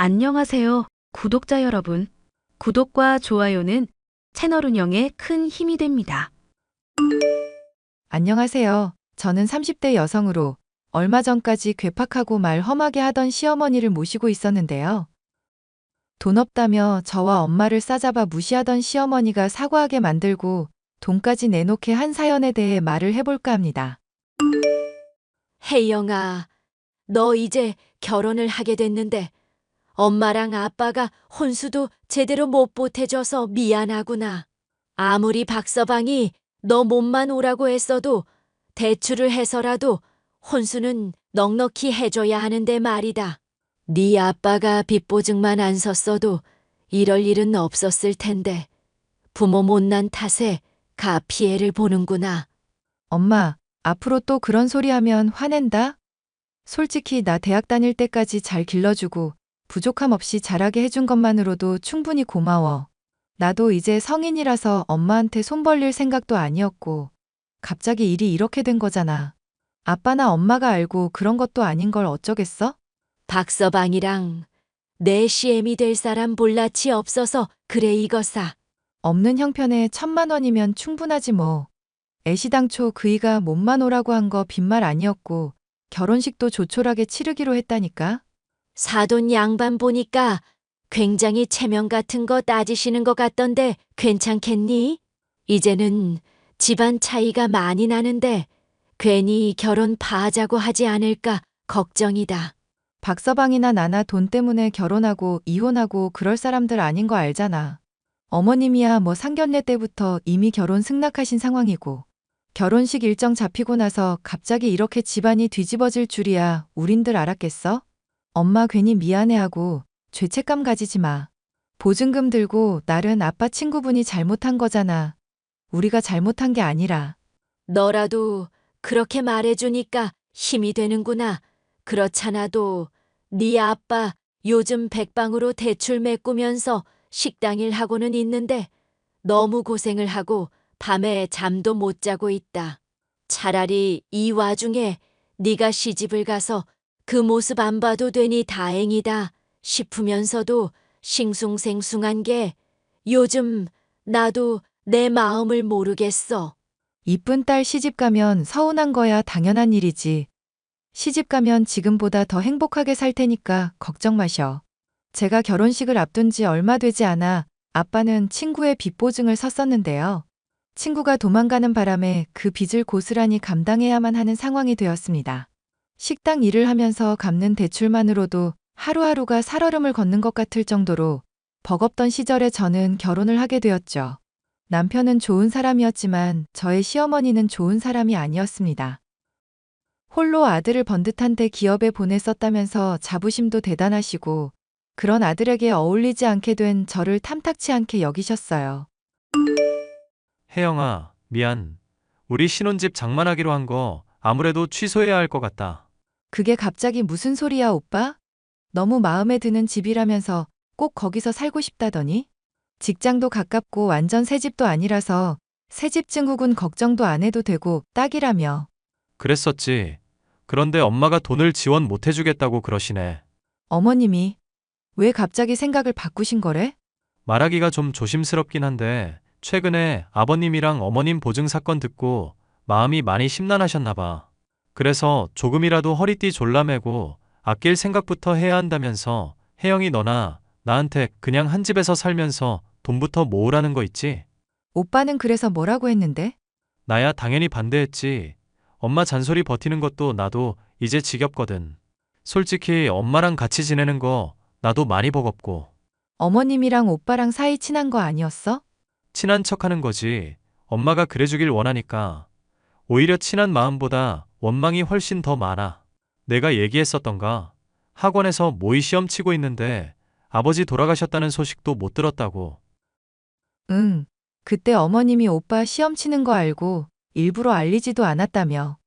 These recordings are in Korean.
안녕하세요, 구독자 여러분. 구독과 좋아요는 채널 운영에 큰 힘이 됩니다. 안녕하세요. 저는 30대 여성으로 얼마 전까지 괴팍하고 말 험하게 하던 시어머니를 모시고 있었는데요. 돈 없다며 저와 엄마를 싸잡아 무시하던 시어머니가 사과하게 만들고 돈까지 내놓게 한 사연에 대해 말을 해볼까 합니다. 혜영아, 너 이제 결혼을 하게 됐는데 엄마랑 아빠가 혼수도 제대로 못 보태줘서 미안하구나. 아무리 박서방이 너 몸만 오라고 했어도 대출을 해서라도 혼수는 넉넉히 해줘야 하는데 말이다. 네 아빠가 빚보증만 안 섰어도 이럴 일은 없었을 텐데 부모 못난 탓에 가 피해를 보는구나. 엄마, 앞으로 또 그런 소리 하면 화낸다? 솔직히 나 대학 다닐 때까지 잘 길러주고 부족함 없이 자라게 해준 것만으로도 충분히 고마워. 나도 이제 성인이라서 엄마한테 손 벌릴 생각도 아니었고 갑자기 일이 이렇게 된 거잖아. 아빠나 엄마가 알고 그런 것도 아닌 걸 어쩌겠어? 박서방이랑 내 시엠이 될 사람 볼라치 없어서 그래 이거사. 없는 형편에 1,000만 원이면 충분하지 뭐. 애시당초 그이가 몸만 오라고 한 거 빈말 아니었고 결혼식도 조촐하게 치르기로 했다니까. 사돈 양반 보니까 굉장히 체면 같은 거 따지시는 것 같던데 괜찮겠니? 이제는 집안 차이가 많이 나는데 괜히 결혼 파하자고 하지 않을까 걱정이다. 박서방이나 나나 돈 때문에 결혼하고 이혼하고 그럴 사람들 아닌 거 알잖아. 어머님이야 뭐 상견례 때부터 이미 결혼 승낙하신 상황이고 결혼식 일정 잡히고 나서 갑자기 이렇게 집안이 뒤집어질 줄이야 우린들 알았겠어? 엄마 괜히 미안해하고 죄책감 가지지 마. 보증금 들고 날은 아빠 친구분이 잘못한 거잖아. 우리가 잘못한 게 아니라. 너라도 그렇게 말해주니까 힘이 되는구나. 그렇잖아도 네 아빠 요즘 백방으로 대출 메꾸면서 식당 일 하고는 있는데 너무 고생을 하고 밤에 잠도 못 자고 있다. 차라리 이 와중에 네가 시집을 가서 그 모습 안 봐도 되니 다행이다 싶으면서도 싱숭생숭한 게 요즘 나도 내 마음을 모르겠어. 이쁜 딸 시집 가면 서운한 거야 당연한 일이지. 시집 가면 지금보다 더 행복하게 살 테니까 걱정 마셔. 제가 결혼식을 앞둔 지 얼마 되지 않아 아빠는 친구의 빚 보증을 섰었는데요. 친구가 도망가는 바람에 그 빚을 고스란히 감당해야만 하는 상황이 되었습니다. 식당 일을 하면서 갚는 대출만으로도 하루하루가 살얼음을 걷는 것 같을 정도로 버겁던 시절에 저는 결혼을 하게 되었죠. 남편은 좋은 사람이었지만 저의 시어머니는 좋은 사람이 아니었습니다. 홀로 아들을 번듯한데 기업에 보냈었다면서 자부심도 대단하시고 그런 아들에게 어울리지 않게 된 저를 탐탁치 않게 여기셨어요. 혜영아, 미안. 우리 신혼집 장만하기로 한 거 아무래도 취소해야 할 것 같다. 그게 갑자기 무슨 소리야, 오빠? 너무 마음에 드는 집이라면서 꼭 거기서 살고 싶다더니? 직장도 가깝고 완전 새 집도 아니라서 새집 증후군 걱정도 안 해도 되고 딱이라며. 그랬었지. 그런데 엄마가 돈을 지원 못 해주겠다고 그러시네. 어머님이 왜 갑자기 생각을 바꾸신 거래? 말하기가 좀 조심스럽긴 한데 최근에 아버님이랑 어머님 보증 사건 듣고 마음이 많이 심란하셨나 봐. 그래서 조금이라도 허리띠 졸라매고 아낄 생각부터 해야 한다면서 혜영이 너나 나한테 그냥 한 집에서 살면서 돈부터 모으라는 거 있지? 오빠는 그래서 뭐라고 했는데? 나야 당연히 반대했지. 엄마 잔소리 버티는 것도 나도 이제 지겹거든. 솔직히 엄마랑 같이 지내는 거 나도 많이 버겁고. 어머님이랑 오빠랑 사이 친한 거 아니었어? 친한 척 하는 거지. 엄마가 그래주길 원하니까. 오히려 친한 마음보다 원망이 훨씬 더 많아. 내가 얘기했었던가? 학원에서 모의 시험 치고 있는데 아버지 돌아가셨다는 소식도 못 들었다고. 응. 그때 어머님이 오빠 시험 치는 거 알고 일부러 알리지도 않았다며.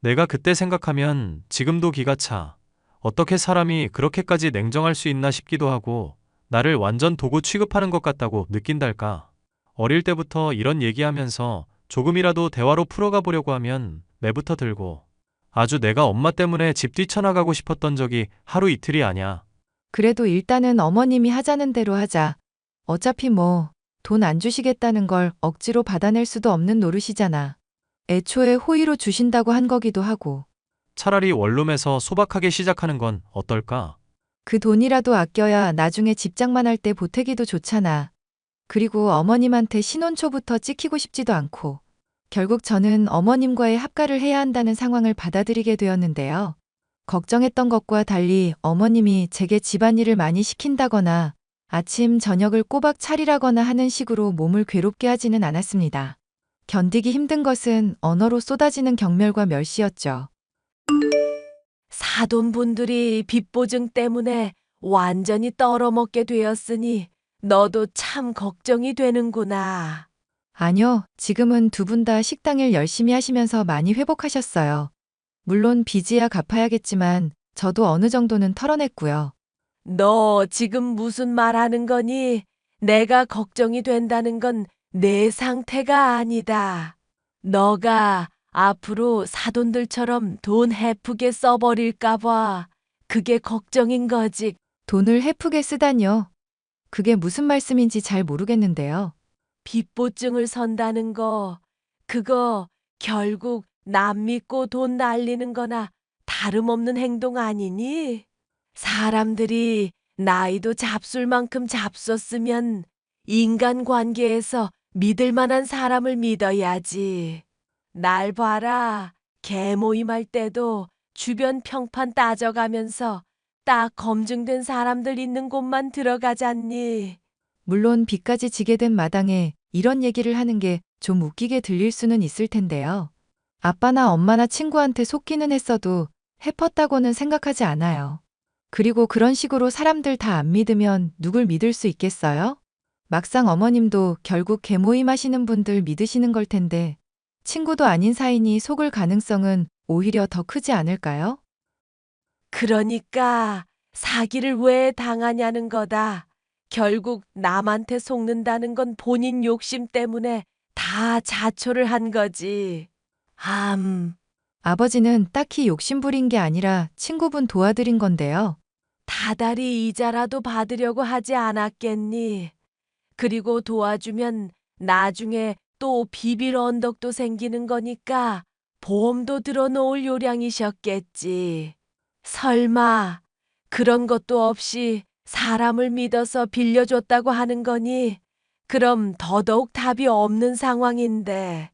내가 그때 생각하면 지금도 기가 차. 어떻게 사람이 그렇게까지 냉정할 수 있나 싶기도 하고 나를 완전 도구 취급하는 것 같다고 느낀달까. 어릴 때부터 이런 얘기하면서 조금이라도 대화로 풀어가 보려고 하면 매부터 들고 아주 내가 엄마 때문에 집 뛰쳐나가고 싶었던 적이 하루 이틀이 아냐. 그래도 일단은 어머님이 하자는 대로 하자. 어차피 뭐, 돈 안 주시겠다는 걸 억지로 받아낼 수도 없는 노릇이잖아. 애초에 호의로 주신다고 한 거기도 하고. 차라리 원룸에서 소박하게 시작하는 건 어떨까? 그 돈이라도 아껴야 나중에 집장만 할 때 보태기도 좋잖아. 그리고 어머님한테 신혼 초부터 찍히고 싶지도 않고. 결국 저는 어머님과의 합가를 해야 한다는 상황을 받아들이게 되었는데요. 걱정했던 것과 달리 어머님이 제게 집안일을 많이 시킨다거나 아침, 저녁을 꼬박 차리라거나 하는 식으로 몸을 괴롭게 하지는 않았습니다. 견디기 힘든 것은 언어로 쏟아지는 경멸과 멸시였죠. 사돈분들이 빚보증 때문에 완전히 떨어먹게 되었으니 너도 참 걱정이 되는구나. 아니요, 지금은 두 분 다 식당일 열심히 하시면서 많이 회복하셨어요. 물론 빚이야 갚아야겠지만 저도 어느 정도는 털어냈고요. 너 지금 무슨 말 하는 거니? 내가 걱정이 된다는 건 내 상태가 아니다. 너가 앞으로 사돈들처럼 돈 헤프게 써버릴까봐 그게 걱정인 거지. 돈을 헤프게 쓰다뇨. 그게 무슨 말씀인지 잘 모르겠는데요. 빚보증을 선다는 거, 그거 결국 남 믿고 돈 날리는 거나 다름없는 행동 아니니? 사람들이 나이도 잡술 만큼 잡섰으면 인간관계에서 믿을 만한 사람을 믿어야지. 날 봐라. 개 모임할 때도 주변 평판 따져가면서 딱 검증된 사람들 있는 곳만 들어가잖니. 물론 빚까지 지게 된 마당에 이런 얘기를 하는 게 좀 웃기게 들릴 수는 있을 텐데요. 아빠나 엄마나 친구한테 속기는 했어도 해펐다고는 생각하지 않아요. 그리고 그런 식으로 사람들 다 안 믿으면 누굴 믿을 수 있겠어요? 막상 어머님도 결국 개모임 하시는 분들 믿으시는 걸 텐데 친구도 아닌 사이니 속을 가능성은 오히려 더 크지 않을까요? 그러니까 사기를 왜 당하냐는 거다. 결국 남한테 속는다는 건 본인 욕심 때문에 다 자초를 한 거지. 아버지는 딱히 욕심부린 게 아니라 친구분 도와드린 건데요. 다달이 이자라도 받으려고 하지 않았겠니? 그리고 도와주면 나중에 또 비빌 언덕도 생기는 거니까 보험도 들어놓을 요량이셨겠지. 설마 그런 것도 없이 사람을 믿어서 빌려줬다고 하는 거니? 그럼 더더욱 답이 없는 상황인데.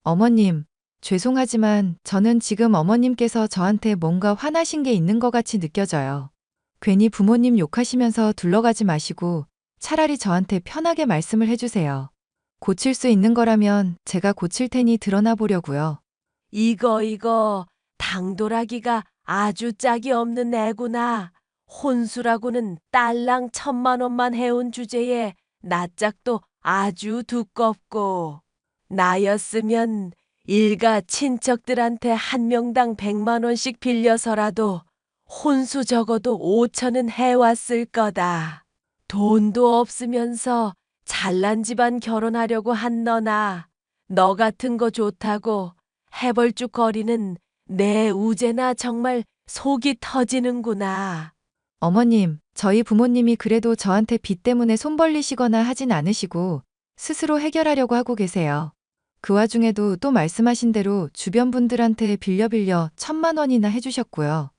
어머님, 죄송하지만 저는 지금 어머님께서 저한테 뭔가 화나신 게 있는 것 같이 느껴져요. 괜히 부모님 욕하시면서 둘러가지 마시고 차라리 저한테 편하게 말씀을 해주세요. 고칠 수 있는 거라면 제가 고칠 테니 드러나 보려고요. 이거 당돌하기가 아주 짝이 없는 애구나. 혼수라고는 딸랑 1,000만 원만 해온 주제에 낯짝도 아주 두껍고. 나였으면 일가 친척들한테 한 명당 100만 원씩 빌려서라도 혼수 적어도 5천은 해왔을 거다. 돈도 없으면서 잘난 집안 결혼하려고 한 너나 너 같은 거 좋다고 해벌쭉거리는 내 우재나 정말 속이 터지는구나. 어머님, 저희 부모님이 그래도 저한테 빚 때문에 손 벌리시거나 하진 않으시고 스스로 해결하려고 하고 계세요. 그 와중에도 또 말씀하신 대로 주변 분들한테 빌려 1,000만 원이나 해주셨고요.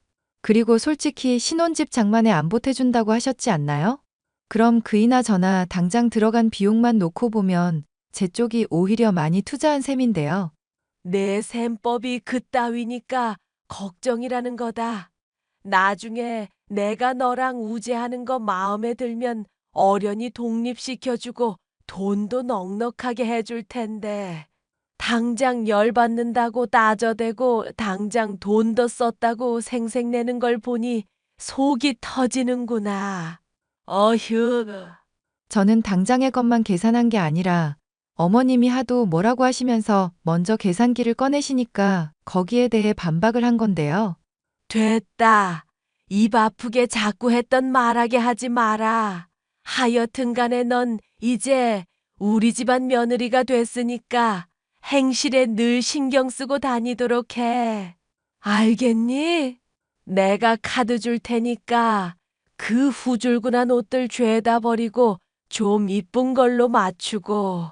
그리고 솔직히 신혼집 장만에 안 보태준다고 하셨지 않나요? 그럼 그이나 저나 당장 들어간 비용만 놓고 보면 제 쪽이 오히려 많이 투자한 셈인데요. 내 셈법이 그따위니까 걱정이라는 거다. 나중에 내가 너랑 우재하는 거 마음에 들면 어련히 독립시켜주고 돈도 넉넉하게 해줄 텐데. 당장 열받는다고 따져대고 당장 돈 더 썼다고 생색내는 걸 보니 속이 터지는구나. 어휴. 저는 당장의 것만 계산한 게 아니라 어머님이 하도 뭐라고 하시면서 먼저 계산기를 꺼내시니까 거기에 대해 반박을 한 건데요. 됐다. 입 아프게 자꾸 했던 말하게 하지 마라. 하여튼 간에 넌 이제 우리 집안 며느리가 됐으니까 행실에 늘 신경 쓰고 다니도록 해. 알겠니? 내가 카드 줄 테니까 그 후줄근한 옷들 죄다 버리고 좀 이쁜 걸로 맞추고.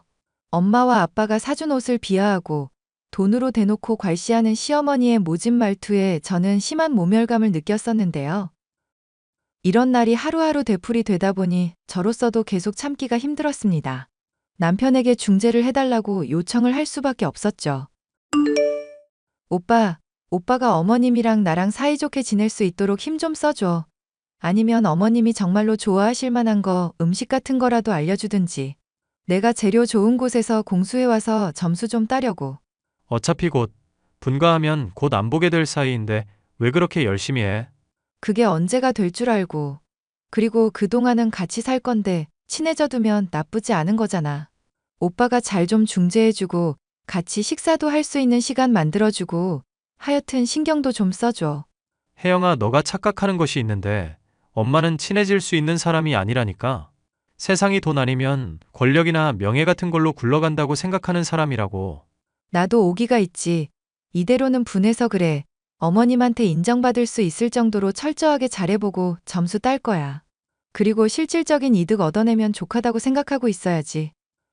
엄마와 아빠가 사준 옷을 비하하고 돈으로 대놓고 괄시하는 시어머니의 모진 말투에 저는 심한 모멸감을 느꼈었는데요. 이런 날이 하루하루 되풀이 되다 보니 저로서도 계속 참기가 힘들었습니다. 남편에게 중재를 해달라고 요청을 할 수밖에 없었죠. 오빠가 어머님이랑 나랑 사이좋게 지낼 수 있도록 힘 좀 써줘. 아니면 어머님이 정말로 좋아하실 만한 거, 음식 같은 거라도 알려주든지. 내가 재료 좋은 곳에서 공수해와서 점수 좀 따려고. 어차피 곧 분가하면 곧 안 보게 될 사이인데 왜 그렇게 열심히 해? 그게 언제가 될 줄 알고. 그리고 그동안은 같이 살 건데 친해져 두면 나쁘지 않은 거잖아. 오빠가 잘 좀 중재해주고 같이 식사도 할 수 있는 시간 만들어주고 하여튼 신경도 좀 써줘. 혜영아, 너가 착각하는 것이 있는데 엄마는 친해질 수 있는 사람이 아니라니까. 세상이 돈 아니면 권력이나 명예 같은 걸로 굴러간다고 생각하는 사람이라고. 나도 오기가 있지. 이대로는 분해서 그래. 어머님한테 인정받을 수 있을 정도로 철저하게 잘해보고 점수 딸 거야. 그리고 실질적인 이득 얻어내면 족하다고 생각하고 있어야지.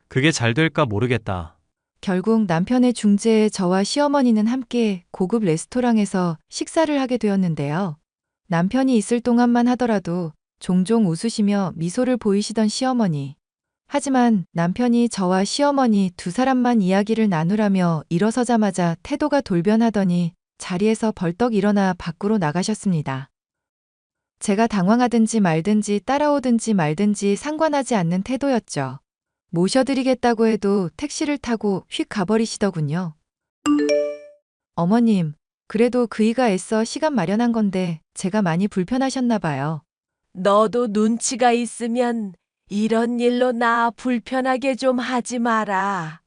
그게 잘 될까 모르겠다. 결국 남편의 중재에 저와 시어머니는 함께 고급 레스토랑에서 식사를 하게 되었는데요. 남편이 있을 동안만 하더라도 종종 웃으시며 미소를 보이시던 시어머니. 하지만 남편이 저와 시어머니 두 사람만 이야기를 나누라며 일어서자마자 태도가 돌변하더니 자리에서 벌떡 일어나 밖으로 나가셨습니다. 제가 당황하든지 말든지 따라오든지 말든지 상관하지 않는 태도였죠. 모셔드리겠다고 해도 택시를 타고 휙 가버리시더군요. 어머님, 그래도 그이가 애써 시간 마련한 건데 제가 많이 불편하셨나 봐요. 너도 눈치가 있으면 이런 일로 나 불편하게 좀 하지 마라.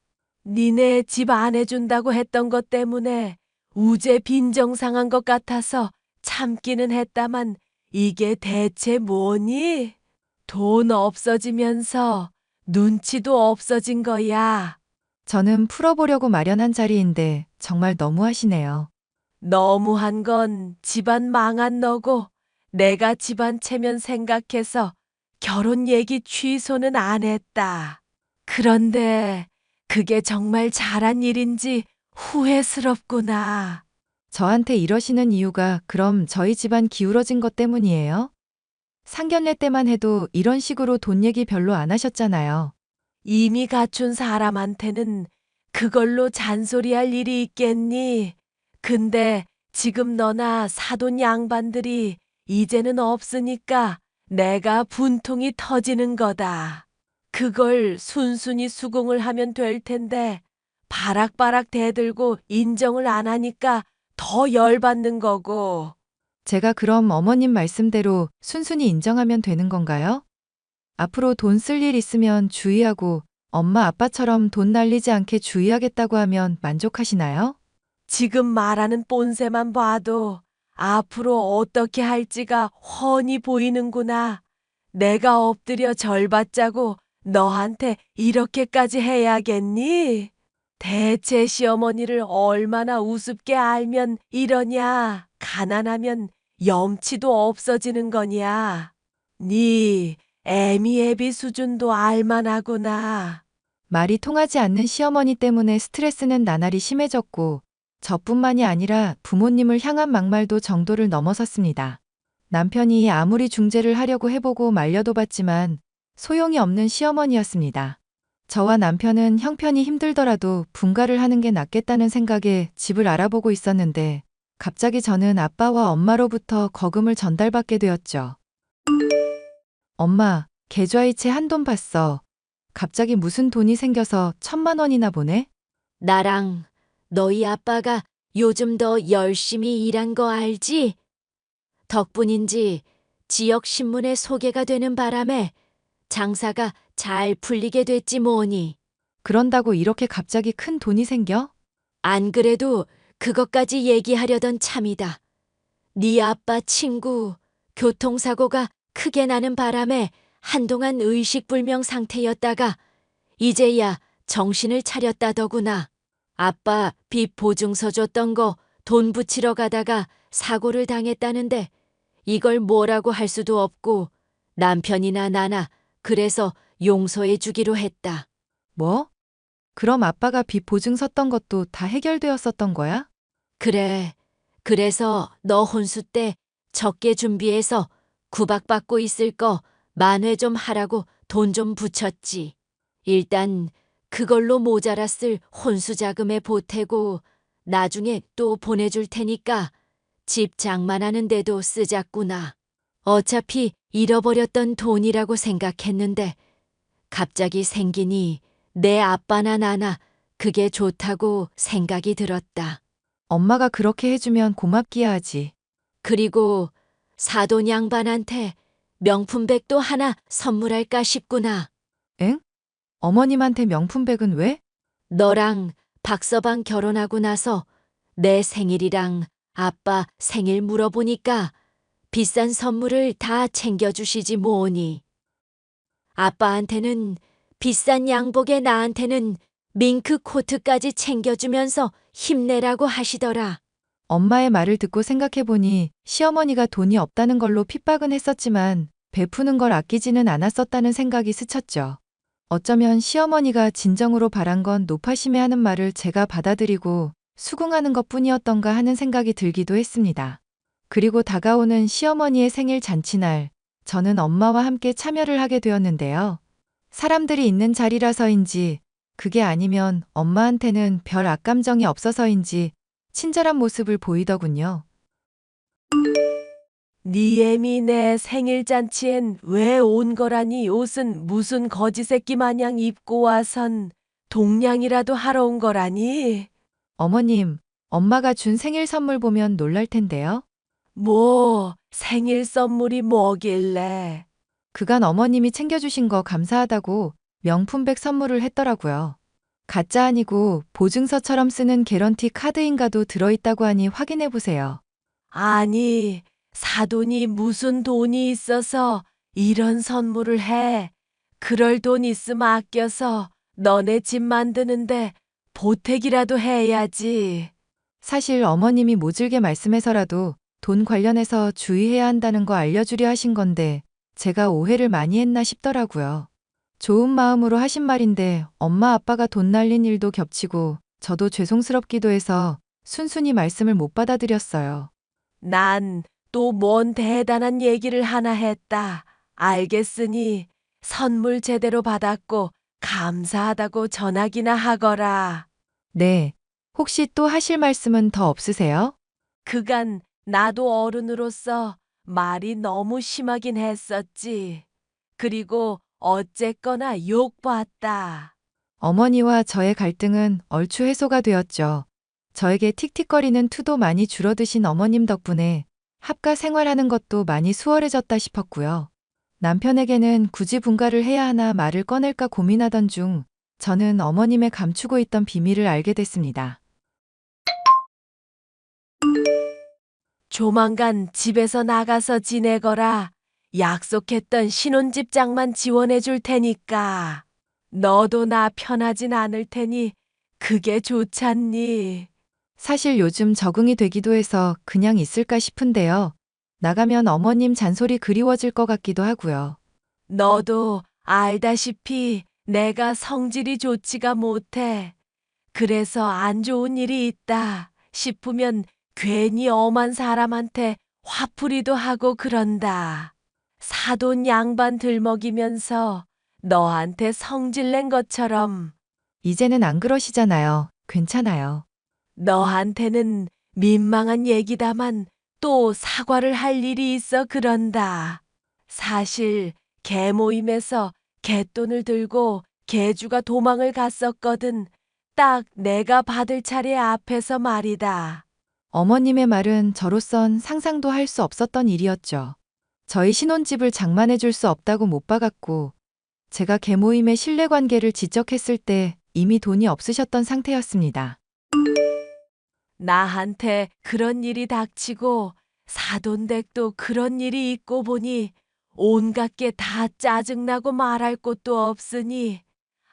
니네 집 안 해준다고 했던 것 때문에 우제 빈정상한 것 같아서 참기는 했다만 이게 대체 뭐니? 돈 없어지면서 눈치도 없어진 거야. 저는 풀어보려고 마련한 자리인데 정말 너무하시네요. 너무한 건 집안 망한 너고 내가 집안 체면 생각해서 결혼 얘기 취소는 안 했다. 그런데 그게 정말 잘한 일인지 후회스럽구나. 저한테 이러시는 이유가 그럼 저희 집안 기울어진 것 때문이에요? 상견례 때만 해도 이런 식으로 돈 얘기 별로 안 하셨잖아요. 이미 갖춘 사람한테는 그걸로 잔소리할 일이 있겠니? 근데 지금 너나 사돈 양반들이 이제는 없으니까 내가 분통이 터지는 거다. 그걸 순순히 수긍을 하면 될 텐데 바락바락 대들고 인정을 안 하니까 더 열받는 거고. 제가 그럼 어머님 말씀대로 순순히 인정하면 되는 건가요? 앞으로 돈 쓸 일 있으면 주의하고 엄마 아빠처럼 돈 날리지 않게 주의하겠다고 하면 만족하시나요? 지금 말하는 뽐새만 봐도 앞으로 어떻게 할지가 훤히 보이는구나. 내가 엎드려 절받자고 너한테 이렇게까지 해야겠니? 대체 시어머니를 얼마나 우습게 알면 이러냐? 가난하면 염치도 없어지는 거냐? 네 애미애비 수준도 알만하구나. 말이 통하지 않는 시어머니 때문에 스트레스는 나날이 심해졌고 저뿐만이 아니라 부모님을 향한 막말도 정도를 넘어섰습니다. 남편이 아무리 중재를 하려고 해보고 말려도 봤지만 소용이 없는 시어머니였습니다. 저와 남편은 형편이 힘들더라도 분가를 하는 게 낫겠다는 생각에 집을 알아보고 있었는데 갑자기 저는 아빠와 엄마로부터 거금을 전달받게 되었죠. 엄마, 계좌이체 한돈 봤어. 갑자기 무슨 돈이 생겨서 1,000만 원이나 보내? 나랑 너희 아빠가 요즘 더 열심히 일한 거 알지? 덕분인지 지역 신문에 소개가 되는 바람에 장사가 잘 풀리게 됐지 뭐니. 그런다고 이렇게 갑자기 큰 돈이 생겨? 안 그래도 그것까지 얘기하려던 참이다. 네 아빠 친구 교통사고가 크게 나는 바람에 한동안 의식불명 상태였다가 이제야 정신을 차렸다더구나. 아빠 빚 보증서 줬던 거 돈 붙이러 가다가 사고를 당했다는데 이걸 뭐라고 할 수도 없고 남편이나 나나 그래서 용서해 주기로 했다. 뭐? 그럼 아빠가 빚 보증 섰던 것도 다 해결되었었던 거야? 그래. 그래서 너 혼수 때 적게 준비해서 구박받고 있을 거 만회 좀 하라고 돈 좀 붙였지. 일단 그걸로 모자랐을 혼수 자금에 보태고 나중에 또 보내줄 테니까 집 장만하는 데도 쓰자꾸나. 어차피 잃어버렸던 돈이라고 생각했는데 갑자기 생기니 내 아빠나 나나 그게 좋다고 생각이 들었다. 엄마가 그렇게 해주면 고맙기야 하지. 그리고 사돈 양반한테 명품백도 하나 선물할까 싶구나. 엥? 어머님한테 명품백은 왜? 너랑 박서방 결혼하고 나서 내 생일이랑 아빠 생일 물어보니까 비싼 선물을 다 챙겨주시지 뭐니. 아빠한테는 비싼 양복에 나한테는 밍크 코트까지 챙겨주면서 힘내라고 하시더라. 엄마의 말을 듣고 생각해보니 시어머니가 돈이 없다는 걸로 핍박은 했었지만 베푸는 걸 아끼지는 않았었다는 생각이 스쳤죠. 어쩌면 시어머니가 진정으로 바란 건 노파심에 하는 말을 제가 받아들이고 수긍하는 것 뿐이었던가 하는 생각이 들기도 했습니다. 그리고 다가오는 시어머니의 생일 잔치날, 저는 엄마와 함께 참여를 하게 되었는데요. 사람들이 있는 자리라서인지, 그게 아니면 엄마한테는 별 악감정이 없어서인지 친절한 모습을 보이더군요. 네 애미 내 생일 잔치엔 왜 온 거라니 옷은 무슨 거지 새끼 마냥 입고 와선 동냥이라도 하러 온 거라니? 어머님, 엄마가 준 생일 선물 보면 놀랄 텐데요. 뭐 생일 선물이 뭐길래? 그간 어머님이 챙겨주신 거 감사하다고 명품백 선물을 했더라고요. 가짜 아니고 보증서처럼 쓰는 개런티 카드인가도 들어있다고 하니 확인해보세요. 아니 사돈이 무슨 돈이 있어서 이런 선물을 해. 그럴 돈 있으면 아껴서 너네 집 만드는데 보태기라도 해야지. 사실 어머님이 모질게 말씀해서라도 돈 관련해서 주의해야 한다는 거 알려주려 하신 건데 제가 오해를 많이 했나 싶더라고요. 좋은 마음으로 하신 말인데 엄마 아빠가 돈 날린 일도 겹치고 저도 죄송스럽기도 해서 순순히 말씀을 못 받아들였어요. 난 또 뭔 대단한 얘기를 하나 했다. 알겠으니 선물 제대로 받았고 감사하다고 전하기나 하거라. 네. 혹시 또 하실 말씀은 더 없으세요? 그간 나도 어른으로서 말이 너무 심하긴 했었지. 그리고 어쨌거나 욕봤다. 어머니와 저의 갈등은 얼추 해소가 되었죠. 저에게 틱틱거리는 투도 많이 줄어드신 어머님 덕분에 합가 생활하는 것도 많이 수월해졌다 싶었고요. 남편에게는 굳이 분가를 해야 하나 말을 꺼낼까 고민하던 중 저는 어머님의 감추고 있던 비밀을 알게 됐습니다. 조만간 집에서 나가서 지내거라. 약속했던 신혼집장만 지원해 줄 테니까. 너도 나 편하진 않을 테니 그게 좋잖니. 사실 요즘 적응이 되기도 해서 그냥 있을까 싶은데요. 나가면 어머님 잔소리 그리워질 것 같기도 하고요. 너도 알다시피 내가 성질이 좋지가 못해. 그래서 안 좋은 일이 있다 싶으면 괜히 엄한 사람한테 화풀이도 하고 그런다. 사돈 양반 들먹이면서 너한테 성질낸 것처럼 이제는 안 그러시잖아요. 괜찮아요. 너한테는 민망한 얘기다만 또 사과를 할 일이 있어 그런다. 사실 개 모임에서 개돈을 들고 개주가 도망을 갔었거든. 딱 내가 받을 차례 앞에서 말이다. 어머님의 말은 저로선 상상도 할 수 없었던 일이었죠. 저희 신혼집을 장만해 줄 수 없다고 못 박았고, 제가 계모임의 신뢰관계를 지적했을 때 이미 돈이 없으셨던 상태였습니다. 나한테 그런 일이 닥치고 사돈댁도 그런 일이 있고 보니 온갖 게 다 짜증나고 말할 곳도 없으니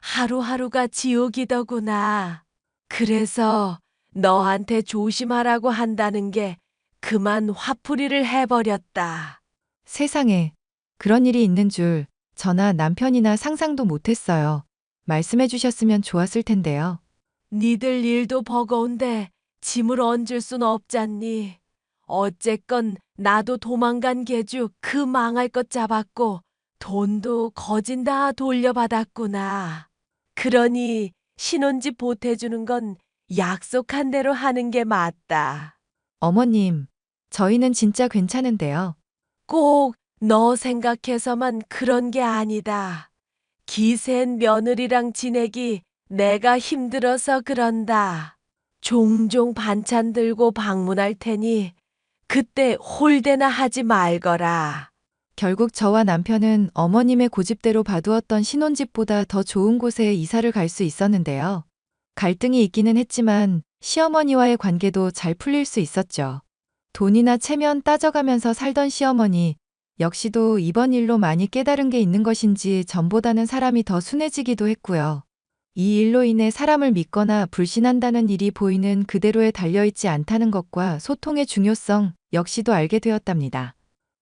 하루하루가 지옥이더구나. 그래서 너한테 조심하라고 한다는 게 그만 화풀이를 해버렸다. 세상에, 그런 일이 있는 줄 저나 남편이나 상상도 못했어요. 말씀해 주셨으면 좋았을 텐데요. 니들 일도 버거운데 짐을 얹을 순 없잖니. 어쨌건 나도 도망간 개주 그 망할 것 잡았고 돈도 거진 다 돌려받았구나. 그러니 신혼집 보태주는 건 약속한 대로 하는 게 맞다. 어머님, 저희는 진짜 괜찮은데요. 꼭 너 생각해서만 그런 게 아니다. 기센 며느리랑 지내기 내가 힘들어서 그런다. 종종 반찬 들고 방문할 테니 그때 홀대나 하지 말거라. 결국 저와 남편은 어머님의 고집대로 봐두었던 신혼집보다 더 좋은 곳에 이사를 갈 수 있었는데요. 갈등이 있기는 했지만 시어머니와의 관계도 잘 풀릴 수 있었죠. 돈이나 체면 따져가면서 살던 시어머니, 역시도 이번 일로 많이 깨달은 게 있는 것인지 전보다는 사람이 더 순해지기도 했고요. 이 일로 인해 사람을 믿거나 불신한다는 일이 보이는 그대로에 달려있지 않다는 것과 소통의 중요성 역시도 알게 되었답니다.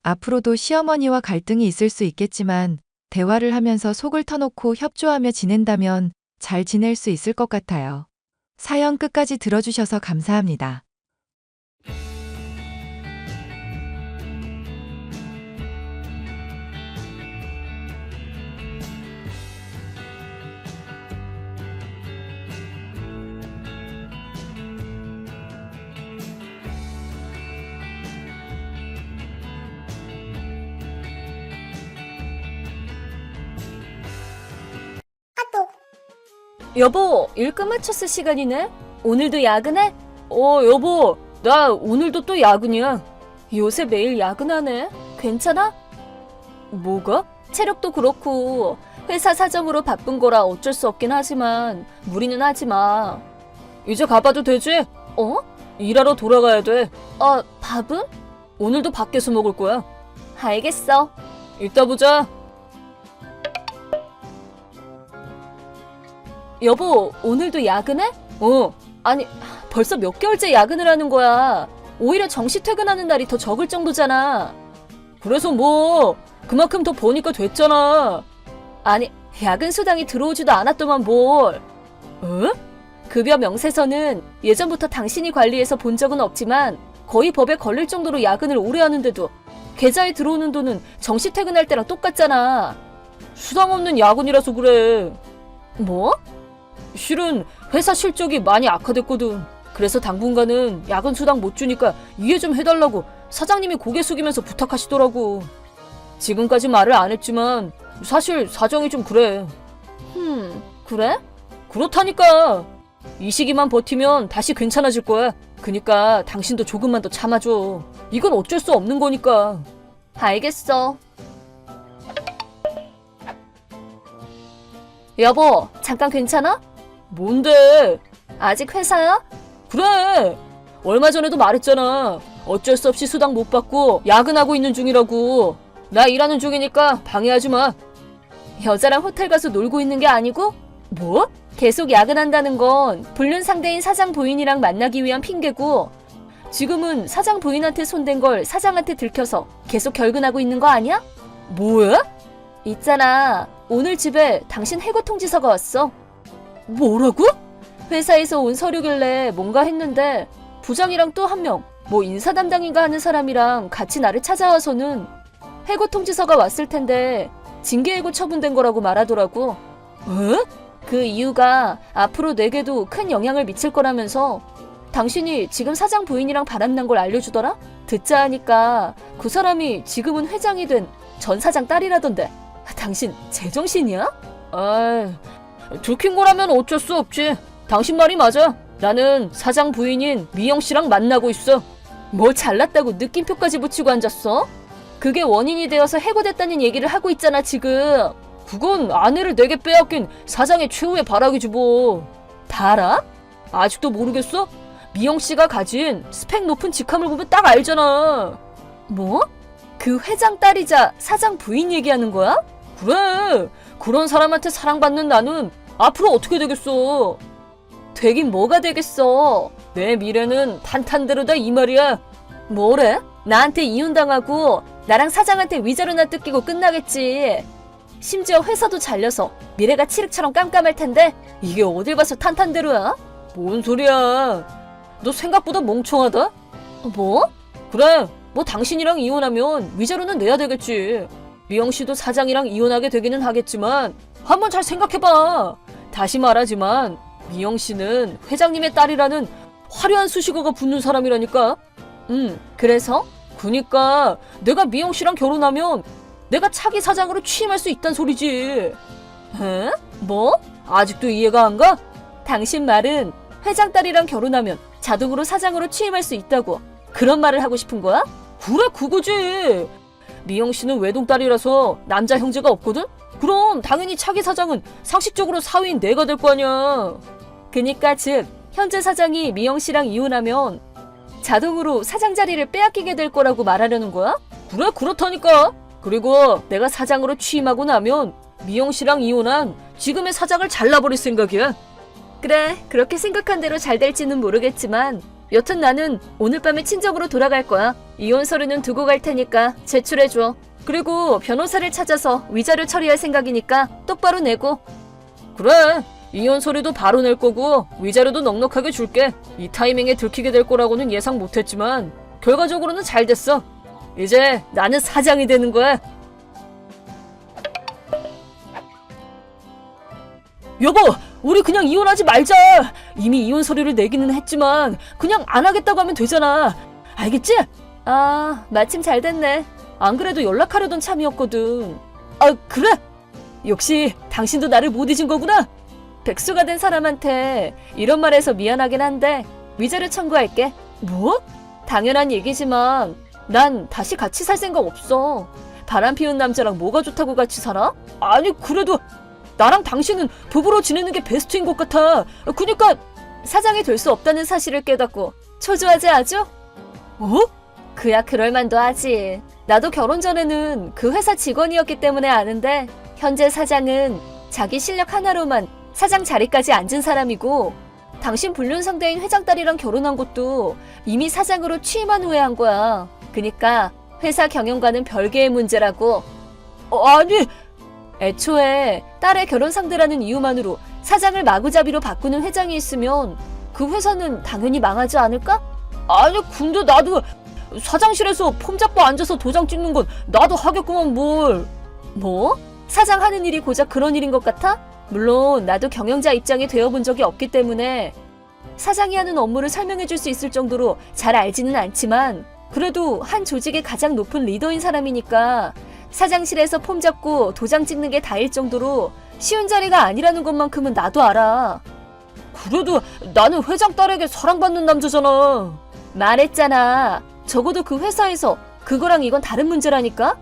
앞으로도 시어머니와 갈등이 있을 수 있겠지만 대화를 하면서 속을 터놓고 협조하며 지낸다면 잘 지낼 수 있을 것 같아요. 사연 끝까지 들어주셔서 감사합니다. 여보, 일 끝마쳤을 시간이네? 오늘도 야근해? 여보, 나 오늘도 또 야근이야. 요새 매일 야근하네. 괜찮아? 뭐가? 체력도 그렇고 회사 사정으로 바쁜 거라 어쩔 수 없긴 하지만 무리는 하지 마. 이제 가봐도 되지? 일하러 돌아가야 돼. 밥은? 오늘도 밖에서 먹을 거야. 알겠어. 이따 보자. 여보, 오늘도 야근해? 아니, 벌써 몇 개월째 야근을 하는 거야. 오히려 정시 퇴근하는 날이 더 적을 정도잖아. 그래서 뭐, 그만큼 더 버니까 됐잖아. 아니, 야근 수당이 들어오지도 않았더만 뭘. 급여 명세서는 예전부터 당신이 관리해서 본 적은 없지만 거의 법에 걸릴 정도로 야근을 오래 하는데도 계좌에 들어오는 돈은 정시 퇴근할 때랑 똑같잖아. 수당 없는 야근이라서 그래. 뭐? 실은 회사 실적이 많이 악화됐거든. 그래서 당분간은 야근 수당 못 주니까 이해 좀 해달라고 사장님이 고개 숙이면서 부탁하시더라고. 지금까지 말을 안 했지만 사실 사정이 좀 그래. 그래? 그렇다니까. 이 시기만 버티면 다시 괜찮아질 거야. 그니까 당신도 조금만 더 참아줘. 이건 어쩔 수 없는 거니까. 알겠어. 여보, 잠깐 괜찮아? 뭔데? 아직 회사야? 그래. 얼마 전에도 말했잖아. 어쩔 수 없이 수당 못 받고 야근하고 있는 중이라고. 나 일하는 중이니까 방해하지 마. 여자랑 호텔 가서 놀고 있는 게 아니고? 뭐? 계속 야근한다는 건 불륜 상대인 사장 부인이랑 만나기 위한 핑계고 지금은 사장 부인한테 손댄 걸 사장한테 들켜서 계속 결근하고 있는 거 아니야? 뭐야? 있잖아. 오늘 집에 당신 해고 통지서가 왔어. 뭐라고? 회사에서 온 서류길래 뭔가 했는데 부장이랑 또 한 명, 뭐 인사 담당인가 하는 사람이랑 같이 나를 찾아와서는 해고 통지서가 왔을 텐데 징계해고 처분된 거라고 말하더라고. 그 이유가 앞으로 내게도 큰 영향을 미칠 거라면서 당신이 지금 사장 부인이랑 바람난 걸 알려주더라? 듣자 하니까 그 사람이 지금은 회장이 된 전 사장 딸이라던데. 당신 제정신이야? 들킨 거라면 어쩔 수 없지. 당신 말이 맞아. 나는 사장 부인인 미영 씨랑 만나고 있어. 뭐 잘났다고 느낌표까지 붙이고 앉았어? 그게 원인이 되어서 해고됐다는 얘기를 하고 있잖아 지금. 그건 아내를 내게 빼앗긴 사장의 최후의 발악이지 뭐. 다 알아? 아직도 모르겠어? 미영 씨가 가진 스펙 높은 직함을 보면 딱 알잖아. 뭐? 그 회장 딸이자 사장 부인 얘기하는 거야? 그래. 그런 사람한테 사랑받는 나는 앞으로 어떻게 되겠어? 되긴 뭐가 되겠어. 내 미래는 탄탄대로다 이 말이야. 뭐래? 나한테 이혼당하고 나랑 사장한테 위자료나 뜯기고 끝나겠지. 심지어 회사도 잘려서 미래가 칠흑처럼 깜깜할 텐데 이게 어딜 봐서 탄탄대로야? 뭔 소리야? 너 생각보다 멍청하다? 뭐? 그래, 뭐 당신이랑 이혼하면 위자료는 내야 되겠지. 미영 씨도 사장이랑 이혼하게 되기는 하겠지만 한번 잘 생각해봐. 다시 말하지만 미영 씨는 회장님의 딸이라는 화려한 수식어가 붙는 사람이라니까. 그래서? 그니까 내가 미영 씨랑 결혼하면 내가 차기 사장으로 취임할 수 있단 소리지. 에? 뭐? 아직도 이해가 안 가? 당신 말은 회장 딸이랑 결혼하면 자동으로 사장으로 취임할 수 있다고 그런 말을 하고 싶은 거야? 그래, 그거지. 미영 씨는 외동딸이라서 남자 형제가 없거든? 그럼 당연히 차기 사장은 상식적으로 사위인 내가 될 거 아니야. 그니까 즉 현재 사장이 미영 씨랑 이혼하면 자동으로 사장 자리를 빼앗기게 될 거라고 말하려는 거야? 그래, 그렇다니까. 그리고 내가 사장으로 취임하고 나면 미영 씨랑 이혼한 지금의 사장을 잘라버릴 생각이야. 그래, 그렇게 생각한 대로 잘 될지는 모르겠지만 여튼 나는 오늘 밤에 친정으로 돌아갈 거야. 이혼 서류는 두고 갈 테니까 제출해줘. 그리고 변호사를 찾아서 위자료 처리할 생각이니까 똑바로 내고. 그래, 이혼 서류도 바로 낼 거고 위자료도 넉넉하게 줄게. 이 타이밍에 들키게 될 거라고는 예상 못했지만 결과적으로는 잘 됐어. 이제 나는 사장이 되는 거야. 여보, 우리 그냥 이혼하지 말자. 이미 이혼 서류를 내기는 했지만 그냥 안 하겠다고 하면 되잖아. 알겠지? 아, 마침 잘 됐네. 안 그래도 연락하려던 참이었거든. 아, 그래? 역시 당신도 나를 못 잊은 거구나. 백수가 된 사람한테 이런 말해서 미안하긴 한데 위자료 청구할게. 뭐? 당연한 얘기지만 난 다시 같이 살 생각 없어. 바람 피운 남자랑 뭐가 좋다고 같이 살아? 아니, 그래도 나랑 당신은 부부로 지내는 게 베스트인 것 같아. 그니까 사장이 될 수 없다는 사실을 깨닫고 초조하지 아주? 어? 그야 그럴만도 하지. 나도 결혼 전에는 그 회사 직원이었기 때문에 아는데 현재 사장은 자기 실력 하나로만 사장 자리까지 앉은 사람이고 당신 불륜 상대인 회장 딸이랑 결혼한 것도 이미 사장으로 취임한 후에 한 거야. 그니까 회사 경영과는 별개의 문제라고. 아니, 애초에 딸의 결혼 상대라는 이유만으로 사장을 마구잡이로 바꾸는 회장이 있으면 그 회사는 당연히 망하지 않을까? 아니, 근데 나도 사장실에서 폼 잡고 앉아서 도장 찍는 건 나도 하겠구만 뭘. 뭐? 사장 하는 일이 고작 그런 일인 것 같아? 물론 나도 경영자 입장이 되어본 적이 없기 때문에 사장이 하는 업무를 설명해 줄 수 있을 정도로 잘 알지는 않지만 그래도 한 조직의 가장 높은 리더인 사람이니까 사장실에서 폼 잡고 도장 찍는 게 다일 정도로 쉬운 자리가 아니라는 것만큼은 나도 알아. 그래도 나는 회장 딸에게 사랑받는 남자잖아. 말했잖아. 적어도 그 회사에서 그거랑 이건 다른 문제라니까?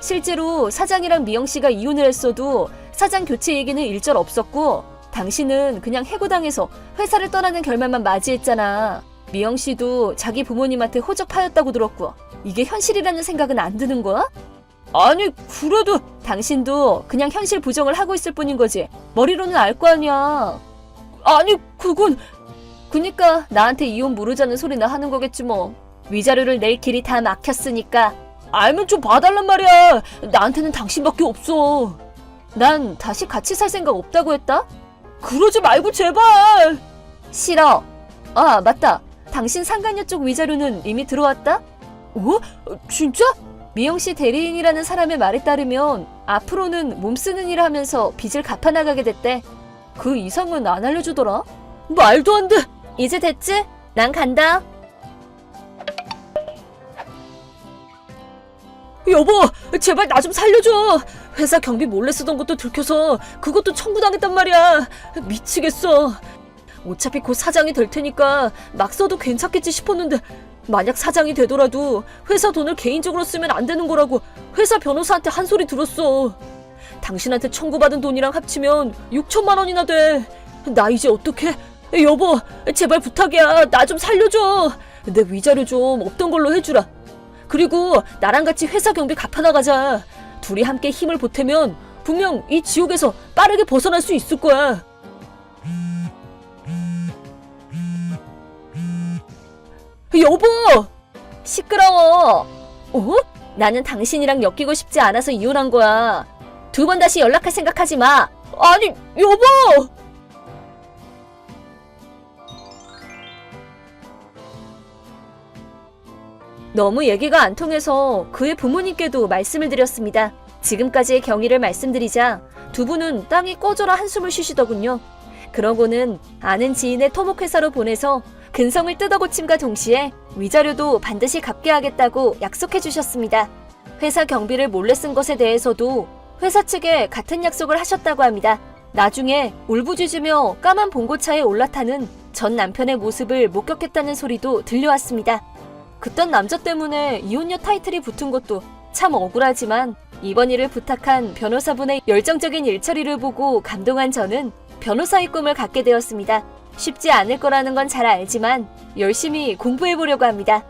실제로 사장이랑 미영씨가 이혼을 했어도 사장 교체 얘기는 일절 없었고 당신은 그냥 해고당해서 회사를 떠나는 결말만 맞이했잖아. 미영씨도 자기 부모님한테 호적파였다고 들었고 이게 현실이라는 생각은 안 드는 거야? 아니, 그래도 당신도 그냥 현실 부정을 하고 있을 뿐인 거지 머리로는 알 거 아니야. 아니, 그건 그니까 나한테 이혼 모르자는 소리나 하는 거겠지 뭐. 위자료를 낼 길이 다 막혔으니까 알면 좀 봐달란 말이야. 나한테는 당신밖에 없어. 난 다시 같이 살 생각 없다고 했다? 그러지 말고 제발. 싫어. 아, 맞다. 당신 상간녀 쪽 위자료는 이미 들어왔다? 어? 진짜? 미영씨 대리인이라는 사람의 말에 따르면 앞으로는 몸 쓰는 일 하면서 빚을 갚아나가게 됐대. 그 이상은 안 알려주더라. 말도 안 돼. 이제 됐지? 난 간다. 여보, 제발 나 좀 살려줘. 회사 경비 몰래 쓰던 것도 들켜서 그것도 청구당했단 말이야. 미치겠어. 어차피 곧 사장이 될 테니까 막 써도 괜찮겠지 싶었는데 만약 사장이 되더라도 회사 돈을 개인적으로 쓰면 안 되는 거라고 회사 변호사한테 한 소리 들었어. 당신한테 청구받은 돈이랑 합치면 6천만 원이나 돼. 나 이제 어떡해? 여보, 제발 부탁이야. 나 좀 살려줘. 내 위자료 좀 없던 걸로 해주라. 그리고 나랑 같이 회사 경비 갚아나가자. 둘이 함께 힘을 보태면 분명 이 지옥에서 빠르게 벗어날 수 있을 거야. 여보! 시끄러워. 어? 나는 당신이랑 엮이고 싶지 않아서 이혼한 거야. 2번 다시 연락할 생각하지 마. 아니, 여보! 너무 얘기가 안 통해서 그의 부모님께도 말씀을 드렸습니다. 지금까지의 경위를 말씀드리자 두 분은 땅이 꺼져라 한숨을 쉬시더군요. 그러고는 아는 지인의 토목회사로 보내서 근성을 뜯어고침과 동시에 위자료도 반드시 갚게 하겠다고 약속해 주셨습니다. 회사 경비를 몰래 쓴 것에 대해서도 회사 측에 같은 약속을 하셨다고 합니다. 나중에 울부짖으며 까만 봉고차에 올라타는 전 남편의 모습을 목격했다는 소리도 들려왔습니다. 그딴 남자 때문에 이혼녀 타이틀이 붙은 것도 참 억울하지만 이번 일을 부탁한 변호사분의 열정적인 일처리를 보고 감동한 저는 변호사의 꿈을 갖게 되었습니다. 쉽지 않을 거라는 건 잘 알지만 열심히 공부해 보려고 합니다.